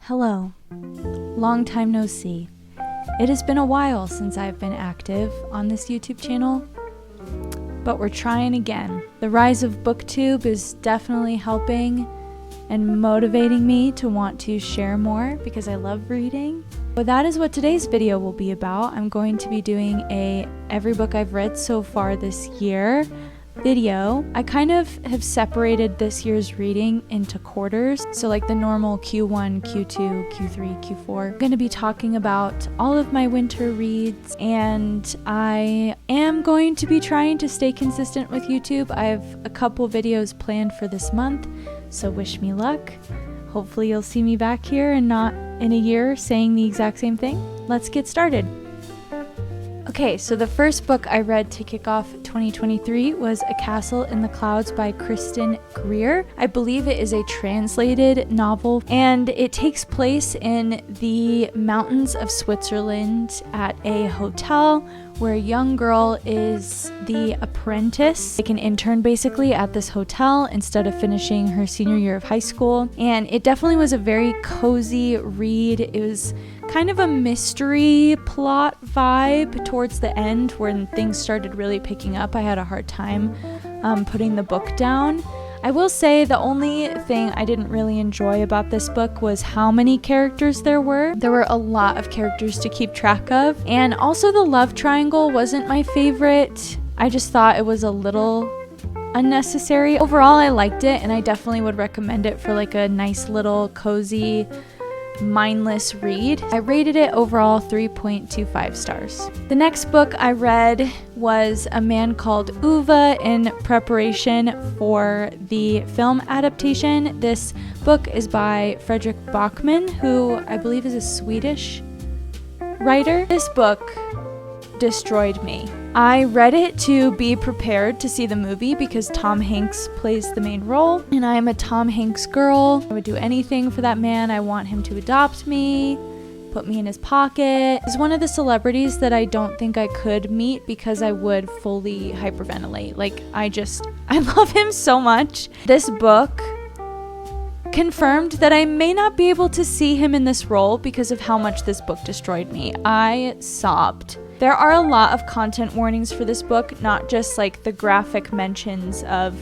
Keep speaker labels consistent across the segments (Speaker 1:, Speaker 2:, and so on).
Speaker 1: Hello. Long time no see. It has been a while since I've been active on this YouTube channel, but we're trying again. The rise of BookTube is definitely helping and motivating me to want to share more because I love reading. But that is what today's video will be about. I'm going to be doing a every book I've read so far this year video. I kind of have separated this year's reading into quarters. So like the normal Q1, Q2, Q3, Q4. I'm going to be talking about all of my winter reads, and I am going to be trying to stay consistent with YouTube. I have a couple videos planned for this month, so wish me luck. Hopefully you'll see me back here and not in a year saying the exact same thing. Let's get started. Okay, so the first book I read to kick off 2023 was A Castle in the Clouds by Kristen Greer. I believe it is a translated novel, and it takes place in the mountains of Switzerland at a hotel where a young girl is the apprentice, like an intern basically at this hotel instead of finishing her senior year of high school. And it definitely was a very cozy read. It was kind of a mystery plot vibe towards the end when things started really picking up. I had a hard time putting the book down. I will say the only thing I didn't really enjoy about this book was how many characters there were. There were a lot of characters to keep track of, and also the love triangle wasn't my favorite. I just thought it was a little unnecessary. Overall, I liked it, and I definitely would recommend it for like a nice little cozy mindless read. I rated it overall 3.25 stars. The next book I read was A Man Called Ove in preparation for the film adaptation. This book is by Fredrik Backman, who I believe is a Swedish writer. This book destroyed me. I read it to be prepared to see the movie because Tom Hanks plays the main role, and I am a Tom Hanks girl. I would do anything for that man. I want him to adopt me, put me in his pocket. He's one of the celebrities that I don't think I could meet because I would fully hyperventilate. Like, I love him so much. This book confirmed that I may not be able to see him in this role because of how much this book destroyed me. I sobbed. There are a lot of content warnings for this book, not just like the graphic mentions of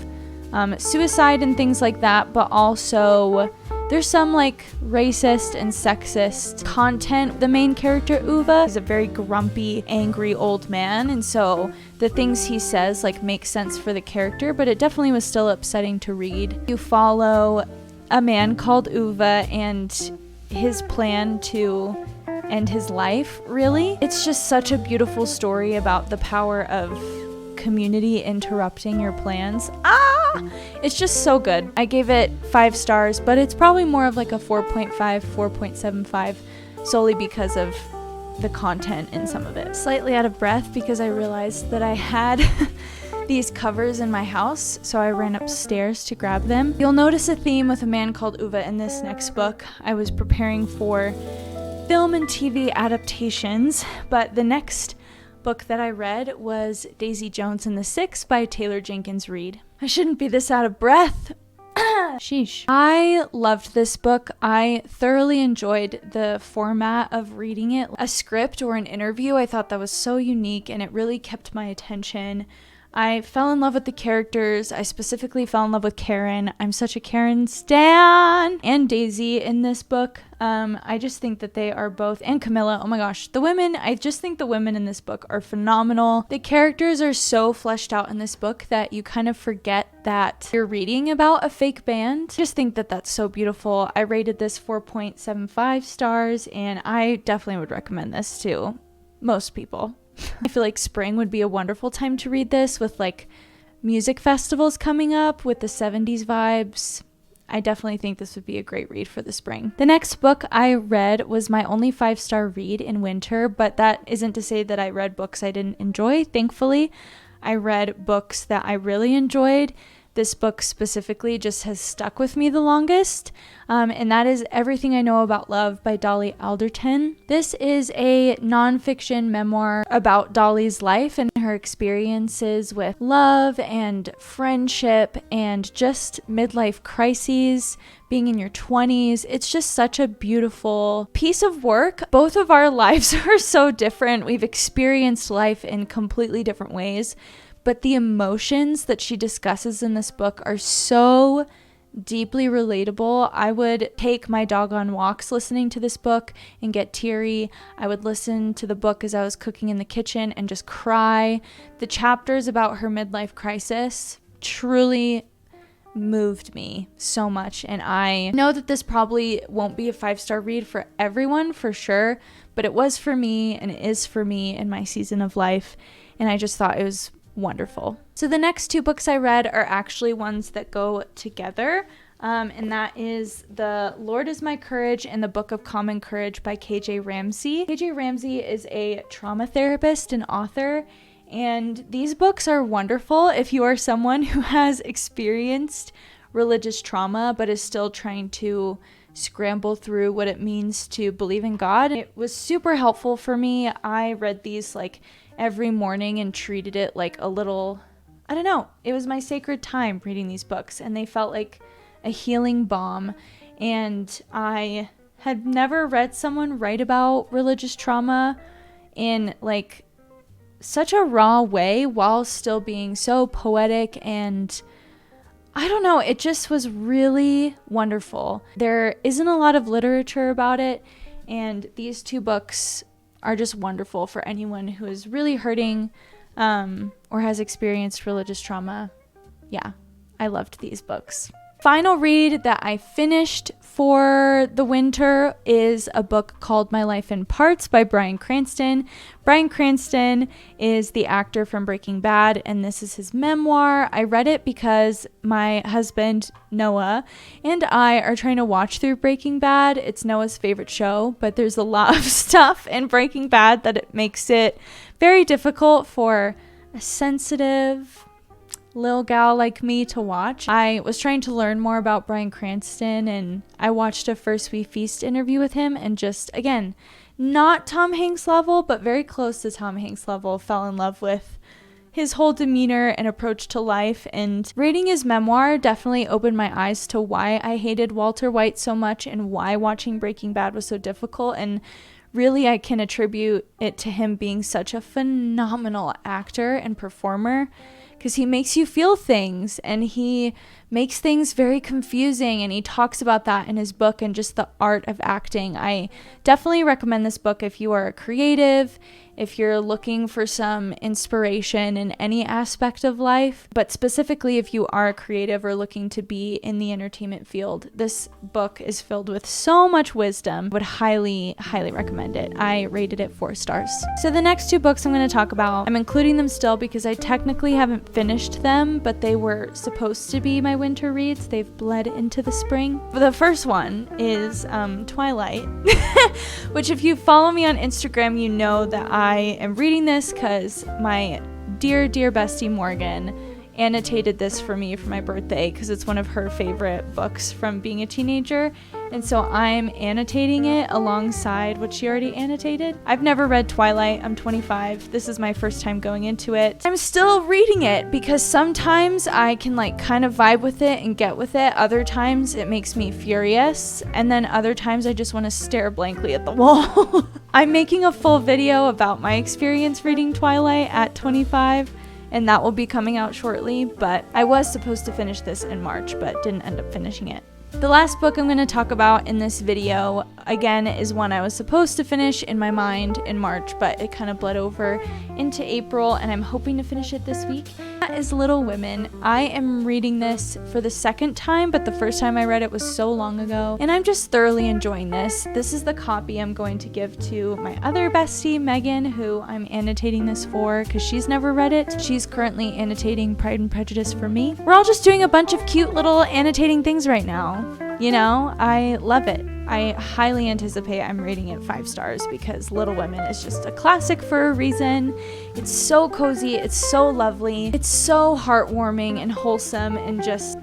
Speaker 1: suicide and things like that, but also there's some like racist and sexist content. The main character, Uva, is a very grumpy, angry old man, and so the things he says like make sense for the character, but it definitely was still upsetting to read. You follow a man called Uva and his plan to end his life, really. It's just such a beautiful story about the power of community interrupting your plans. It's just so good. I gave it 5 stars, but it's probably more of like a 4.5, 4.75, solely because of the content in some of it. Slightly out of breath because I realized that I had these covers in my house, so I ran upstairs to grab them. You'll notice a theme with A Man Called Ove in this next book. I was preparing for film and TV adaptations, but the next book that I read was Daisy Jones and the Six by Taylor Jenkins Reid. I shouldn't be this out of breath. Sheesh. I loved this book. I thoroughly enjoyed the format of reading it. A script or an interview, I thought that was so unique, and it really kept my attention. I fell in love with the characters. I specifically fell in love with Karen. I'm such a Karen stan. And Daisy in this book. I just think that they are both, and Camilla, oh my gosh, the women, I just think the women in this book are phenomenal. The characters are so fleshed out in this book that you kind of forget that you're reading about a fake band. I just think that that's so beautiful. I rated this 4.75 stars, and I definitely would recommend this to most people. I feel like spring would be a wonderful time to read this with like music festivals coming up with the 70s vibes. I definitely think this would be a great read for the spring. The next book I read was my only 5-star read in winter, but that isn't to say that I read books I didn't enjoy. Thankfully, I read books that I really enjoyed. this book specifically just has stuck with me the longest, and that is Everything I Know About Love by Dolly Alderton. This is a nonfiction memoir about Dolly's life and her experiences with love and friendship and just midlife crises, being in your 20s. It's just such a beautiful piece of work. Both of our lives are so different. We've experienced life in completely different ways, but the emotions that she discusses in this book are so deeply relatable. I would take my dog on walks listening to this book and get teary. I would listen to the book as I was cooking in the kitchen and just cry. The chapters about her midlife crisis truly moved me so much, and I know that this probably won't be a 5-star read for everyone for sure, but it was for me and it is for me in my season of life, and I just thought it was wonderful. So the next 2 books I read are actually ones that go together, and that is The Lord Is My Courage and The Book of Common Courage by KJ Ramsey. KJ Ramsey is a trauma therapist and author, and these books are wonderful if you are someone who has experienced religious trauma but is still trying to scramble through what it means to believe in God. It was super helpful for me. I read these like every morning and treated it like a little, I don't know, it was my sacred time reading these books, and they felt like a healing balm. And I had never read someone write about religious trauma in like such a raw way while still being so poetic, and I don't know, it just was really wonderful. There isn't a lot of literature about it, and these 2 books are just wonderful for anyone who is really hurting or has experienced religious trauma. Yeah, I loved these books. Final read that I finished for the winter is a book called My Life in Parts by Bryan Cranston. Bryan Cranston is the actor from Breaking Bad, and this is his memoir. I read it because my husband, Noah, and I are trying to watch through Breaking Bad. It's Noah's favorite show, but there's a lot of stuff in Breaking Bad that it makes it very difficult for a sensitive little gal like me to watch. I was trying to learn more about Bryan Cranston, and I watched a First We Feast interview with him, and just, again, not Tom Hanks level, but very close to Tom Hanks level, fell in love with his whole demeanor and approach to life. And reading his memoir definitely opened my eyes to why I hated Walter White so much and why watching Breaking Bad was so difficult. And really, I can attribute it to him being such a phenomenal actor and performer, because he makes you feel things and he makes things very confusing, and he talks about that in his book and just the art of acting. I definitely recommend this book if you are a creative, if you're looking for some inspiration in any aspect of life, but specifically if you are a creative or looking to be in the entertainment field. This book is filled with so much wisdom. I would highly, highly recommend it. I rated it 4 stars. So the next 2 books I'm going to talk about, I'm including them still because I technically haven't finished them, but they were supposed to be my winter reads. They've bled into the spring. The first one is Twilight, which if you follow me on Instagram, you know that I am reading this because my dear bestie Morgan annotated this for me for my birthday because it's one of her favorite books from being a teenager, and so I'm annotating it alongside what she already annotated. I've never read Twilight. I'm 25. This is my first time going into it. I'm still reading it because sometimes I can like kind of vibe with it and get with it. Other times it makes me furious, and then other times I just want to stare blankly at the wall. I'm making a full video about my experience reading Twilight at 25, and that will be coming out shortly, but I was supposed to finish this in March, but didn't end up finishing it. The last book I'm going to talk about in this video, again, is one I was supposed to finish in my mind in March, but it kind of bled over into April, and I'm hoping to finish it this week. That is Little Women. I am reading this for the second time, but the first time I read it was so long ago, and I'm just thoroughly enjoying this. This is the copy I'm going to give to my other bestie, Megan, who I'm annotating this for because she's never read it. She's currently annotating Pride and Prejudice for me. We're all just doing a bunch of cute little annotating things right now. You know, I love it. I highly anticipate I'm rating it 5 stars because Little Women is just a classic for a reason. It's so cozy, it's so lovely, it's so heartwarming and wholesome and just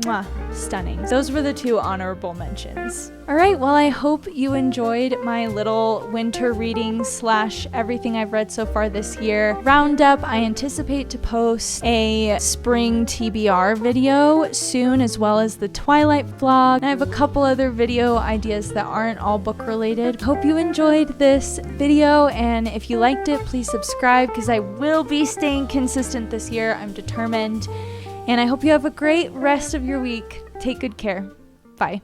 Speaker 1: stunning. Those were the 2 honorable mentions. Alright, well I hope you enjoyed my little winter reading / everything I've read so far this year roundup. I anticipate to post a spring TBR video soon, as well as the Twilight vlog. And I have a couple other video ideas that aren't all book related. Hope you enjoyed this video, and if you liked it, please subscribe because I will be staying consistent this year. I'm determined. And I hope you have a great rest of your week. Take good care. Bye.